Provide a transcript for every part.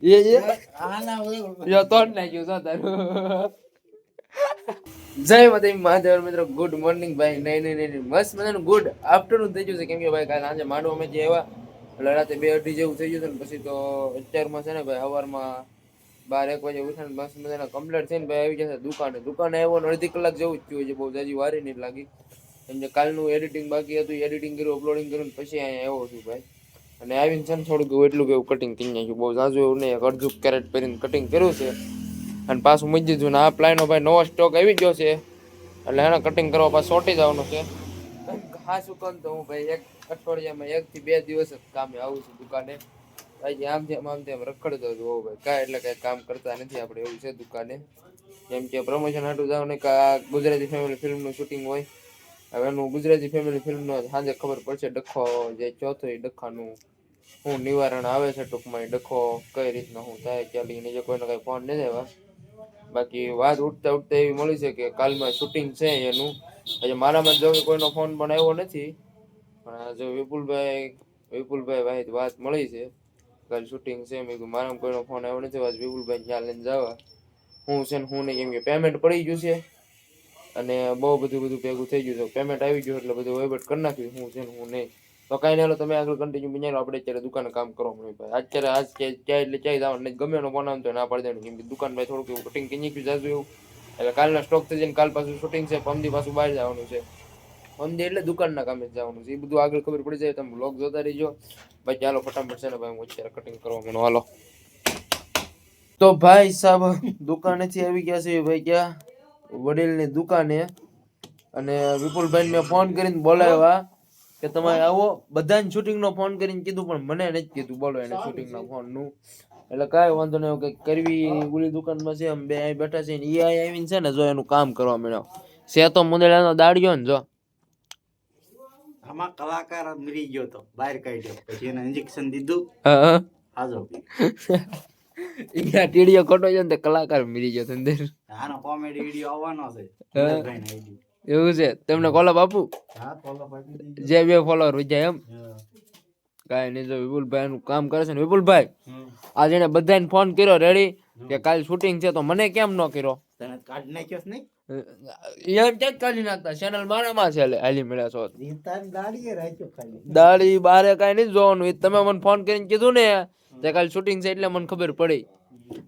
જય માતા મહાદેવ મિત્રો, ગુડ મોર્નિંગ ભાઈ. નહીં મસ્ત મજાનું ગુડ આફ્ટરનૂન થઈ ગયું છે. કેમ કે ભાઈ કાલે સાંજે માંડવા અમે જે આવ્યા એટલે રાતે 2-2:30 જેવું થઈ ગયું છે ને પછી તો અત્યારમાં છે ને ભાઈ સવારમાં 12-1 વાગે ઉઠીને મસ્ત મજાના કમ્પ્લીટ થઈને ભાઈ આવી જશે દુકાને આવ્યો ને અડધી કલાક જેવું જ થયું છે. બહુ જાજી વારી નહીં લાગી. કેમ કે કાલનું એડિટિંગ બાકી હતું, એડિટિંગ કર્યું, અપલોડિંગ કર્યું પછી અહીંયા આવ્યો છું ભાઈ. અને આવીને છે ને થોડુંક એટલું કેવું કટિંગ કરી નાખ્યું. બહુ ઝાઝુ એવું નહીં, અડધું કેરેટ પહેરીને કટિંગ કર્યું છે અને પાછું મૂકી દીધું. ને આ પ્લાયનો ભાઈ નવો સ્ટોક આવી ગયો છે એટલે એને કટિંગ કરવા પાછું સોટી જવાનું છે. ખાસ શું તો હું ભાઈ એક અઠવાડિયામાં 1 થી 2 દિવસ જ કામે આવું છું દુકાને. ભાઈ આમ તેમ રખડતો જ હોઉં ભાઈ. કાંઈ એટલે કાંઈ કામ કરતા નથી આપણે, એવું છે દુકાને. કેમ કે પ્રમોશન હાટું જાવ ને કે ગુજરાતી ફેમિલી ફિલ્મનું શૂટિંગ હોય. હવે એનું ગુજરાતી ફેમિલી ફિલ્મનો સાંજે ખબર પડશે. ડખો જે ચોથો એ ડખાનું શું નિવારણ આવે છે ટૂંકમાં, એ ડખો કઈ રીતના શું થાય ત્યાં લઈને જે કોઈને કઈ ફોન નહીં આવ્યા. બાકી વાત ઉઠતા એવી મળી છે કે કાલમાં શૂટિંગ છે એનું. હજી મારામાં જો કોઈનો ફોન પણ આવ્યો નથી, પણ જો વિપુલભાઈ ભાઈ વાત મળી છે કાલ શૂટિંગ છે. મેં કીધું મારામાં કોઈનો ફોન આવ્યો નથી, આજ વિપુલભાઈ ત્યાં લઈને જવા હું છે ને હું નહીં. કેમ કે પેમેન્ટ પડી ગયું છે અને બહુ બધું ભેગું થઈ ગયું છે. પેમેન્ટ આવી ગયું એટલે બધું વહીવટ કરી નાખ્યું હું છે ને હું નહીં. તો કાંઈ નહીં, તમે આગળ કન્ટિન્યુ બન્યા આપણે અત્યારે દુકાને કામ કરવા મળ્યું ભાઈ. અત્યારે આજ ક્યાંય એટલે ક્યાંય જવાનું નહીં, ગમે એનો ફોન આવતો ના પાડી દેવાનું. કેમ કે દુકાન ભાઈ થોડુંક એવું કટિંગ કરી નાખ્યું જાજુ એવું, એટલે કાલના સ્ટોક થઈ જાય. કાલ પાછું શૂટિંગ છે, પમદી પાછું બહાર જવાનું છે. પમદી એટલે દુકાનના કામે જવાનું છે. એ બધું આગળ ખબર પડી જાય, તમે બ્લોગ જોતા રહીજો ભાઈ. ચાલો ફટાફટ છે ને ભાઈ હું અત્યારે કટિંગ કરવા માંડો. હાલો તો ભાઈ સાહેબ દુકાનેથી આવી ગયા છે ભાઈ, ક્યાં વડીલની દુકાને. અને વિપુલભાઈ મેં ફોન કરીને બોલાવ્યા કે તમે આવો. બધાને શૂટિંગનો ફોન કરીને કીધું પણ મને નથી કીધું. બોલો એને શૂટિંગના ફોનનું. એટલે કાંઈ વાંધો નહીં, કંઈક કરવી ઓલી દુકાનમાં છે, અમે બે અહીં બેઠા છે. એ આવીને છે ને જો એનું કામ કરવા મળ્યો છે. તો મુંદેડાનો દાડ્યો ને જો આમાં કલાકાર મરી ગયો તો બહાર કાઢ્યો, પછી એને ઇન્જેક્શન દીધું. હાજો ઈયા ટીડીઓ ખોટો છે ને તે કલાકાર મરી ગયો અંદર. આનો કોમેડી વિડિયો આવવાનો છે. એવું છે? તમને કોલો બાપુ જે 2 ફોલોવર જાય એમ કાંઈ નહીં. જો વિપુલભાઈ નું કામ કરે છે ને. વિપુલભાઈ આજે એને બધાને ફોન કર્યો રેડી કે કાલ શૂટિંગ છે, તો મને કેમ ન કર્યો? તને કાઢી નાખ્યો નહીં? એમ ક્યાંક કાઢી નાખતા, ચેનલ મારામાં છે. હાલી મળ્યા છો દાડી દાડી બારે કાંઈ નહીં જોવાનું. તમે મને ફોન કરીને કીધું ને કે કાલ શૂટિંગ છે એટલે મને ખબર પડી.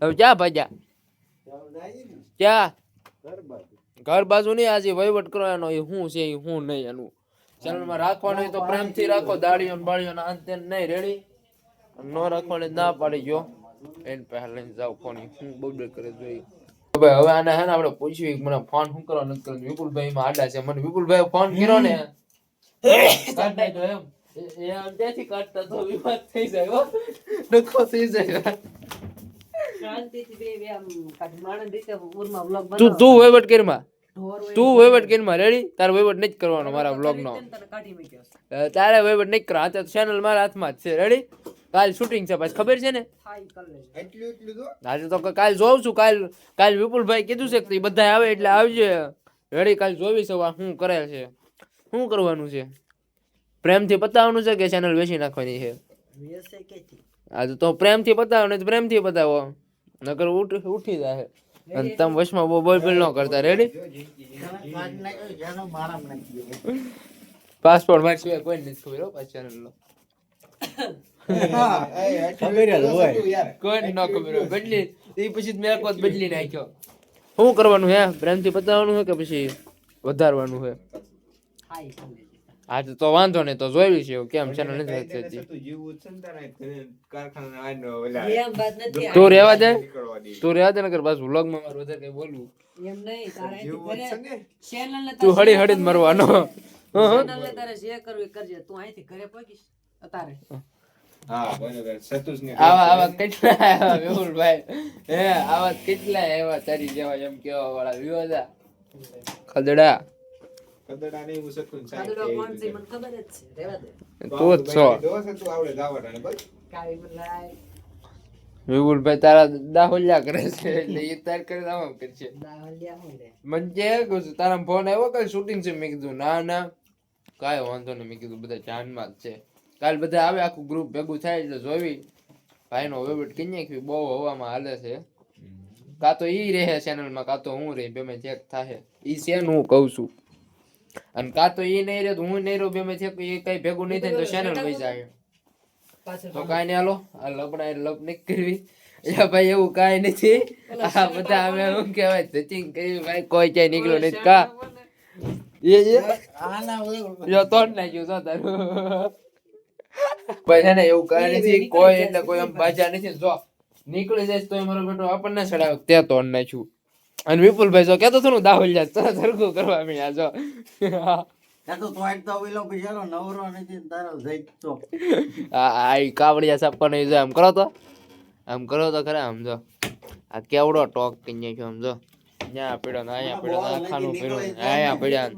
હવે ક્યાં ભાગ્યા? ક્યાં? ઘર બાજુ નહીં, આજે વહીવટ કરવાનો. એ શું છે એ શું નહીં, એનું ચેનલમાં રાખવાનું હોય તો પ્રેમથી રાખો. દાડીઓ ને બાળીઓ ને અંતે નહીં રેડી ન રાખવાની ના પાડી ગયો. એને પહેલા લઈને જાવ ફોન હું બબડે કરે જોઈ. ભાઈ હવે આને હે ને આપણે પૂછ્યું મને ફોન શું કરવા નથી કરતો. વિપુલભાઈ માં આડા છે. મને વિપુલભાઈ ફોન કર્યો ને કાઢ નાખ્યો એમ. એ આમ ત્યાંથી કાઢતા તો વિવાદ થઈ જાય હો, ડખો થઈ જાય. તું વહીવટ કરીમાં, તું વહીવટ કરીમાં રેડી. તારે વહીવટ નહીં કરવાનો મારા વ્લોગ નો. તારે વહીવટ નહીં કરવા. આ ચેનલ મારા હાથમાં જ છે રેડી. કાલ શૂટિંગ છે પાછી ખબર છે ને. આજે તો કાલ જોઉં છું. કાલ વિપુલભાઈ કીધું છે કે બધા આવે એટલે આવજે રેડી. કાલ જોવી છે શું કરે છે, શું કરવાનું છે. પ્રેમથી પતાવવાનું છે કે ચેનલ વેચી નાખવાની છે? આજે તો પ્રેમથી પતાવો ને પ્રેમથી પતાવો, નકર ઉઠી જાય. અને તમે વચમાં બહુ બોલ ન કરતા રેડી. પાસપોર્ટ મારી સિવાય કોઈ નથી ખબર હો ચેનલ નો. કોઈ ન ખબર હોય બદલી. એ પછી મેં એક વાત બદલી નાખ્યો. શું કરવાનું હે? પ્રેમથી પતાવવાનું હે કે પછી વધારવાનું હે? હા તો વાંધો નહીં, તો જોઈ છે કેમ ચેનલ નથી થતી. તું રેવા દે, તું રેવા દે નકર બસ વ્લોગમાં મારું વધારે કઈ બોલવું એમ નહીં. તું હળી હળી જ મરવાનો. તારે શેર કરવી કરજે. તું અહીંથી ઘરે પહોંચીશ અત્યારે. આવા કેટલા વિપુલભાઈ હે, આવા કેટલા એવા તારી જેવા એમ કેવા વાળા વિવાદા ખદડા. વિપુલભાઈ તારા દાહોલિયા કરે છે એટલે એ તાર કરે આમ કરશે. મને તારા ફોન આવ્યો કાલ શૂટિંગ છે? મેં કીધું ના કાંઈ વાંધો નહીં. મેં કીધું બધા જાનમાં જ છે. કાલ બધા આવે આખું ગ્રુપ ભેગું થાય એટલે જોવી ભાઈનો વહીવટ કઈ નાખ્યું બહુ હવામાં હાલે છે કાં તો ઈ રહે ચેનલમાં કાં તો હું રહી બે ચેક થાય ઈ છે ને હું કહું છું અને કાં તો ઈ નહીં રહે તો હું નહીં રહું બે ચેક એ કઈ ભેગું નહીં થાય તો ચેનલ વહી જાય તો કાંઈ નહીં હાલો આ લપડા લપ નહીં કરવી એટલે ભાઈ એવું કાંઈ નથી આ બધા અમે શું કહેવાય ધચિંગ કરી ભાઈ કોઈ ક્યાંય નીકળ્યો નથી કા જો તોડ નાખ્યું છો તારું ભાઈ છે ને એવું કાંઈ નથી કોઈ એટલે કોઈ આમ બાજા નથી જો નીકળી જાય તો મારો બેટો આપણને ચડાવે ત્યાં તોડ નાખ્યું અને વિપુલભાઈ જો કેતો થોડું દાહોલ જાય તરત સરખું કરવા મળ્યા જો કાવડિયા સાપણ આમ કરો તો ખરા આમ જો આ કેવડો ટોક કરી નાખ્યો આમ જો અહીંયા પડ્યો ને અહીંયા પડ્યો આખાનું પડ્યું અહીંયા પડ્યા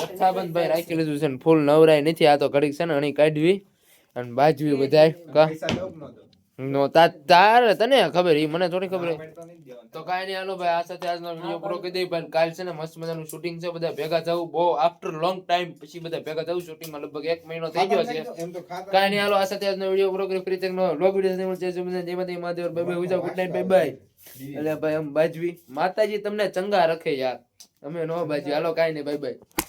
રક્ષાબંધ ભાઈ રાખી લીધું છે ને ફૂલ નવરાય નથી આ તો ઘડીક છે ને અણી કાઢવી અને બાજવી બધાય કા નો તારે તને ખબર ઈ મને થોડી ખબર તો કાંઈ નહીં હાલો ભાઈ આ સાથે આજનો વિડીયો પૂરો કરી દઈ ભાઈ કાલ છે ને મસ્ત મજાનું શૂટિંગ છે બધા ભેગા થવું બહુ આફ્ટર લોંગ ટાઈમ પછી બધા ભેગા થવું શૂટિંગમાં લગભગ 1 મહિનો થઈ ગયો છે કાંઈ નહીં હાલો આ સાથે આજનો વિડીયો પૂરો કરી ફરી તકનો વ્લોગ વિડીયો જય માતાજી મહાદેવ બાય બાય ઉજા ગુડ નાઈટ બાય બાય એટલે ભાઈ આમ બાજવી માતાજી તમને ચંગા રખે યાર અમે નો બાજવી હાલો કાંઈ નહીં બાય બાય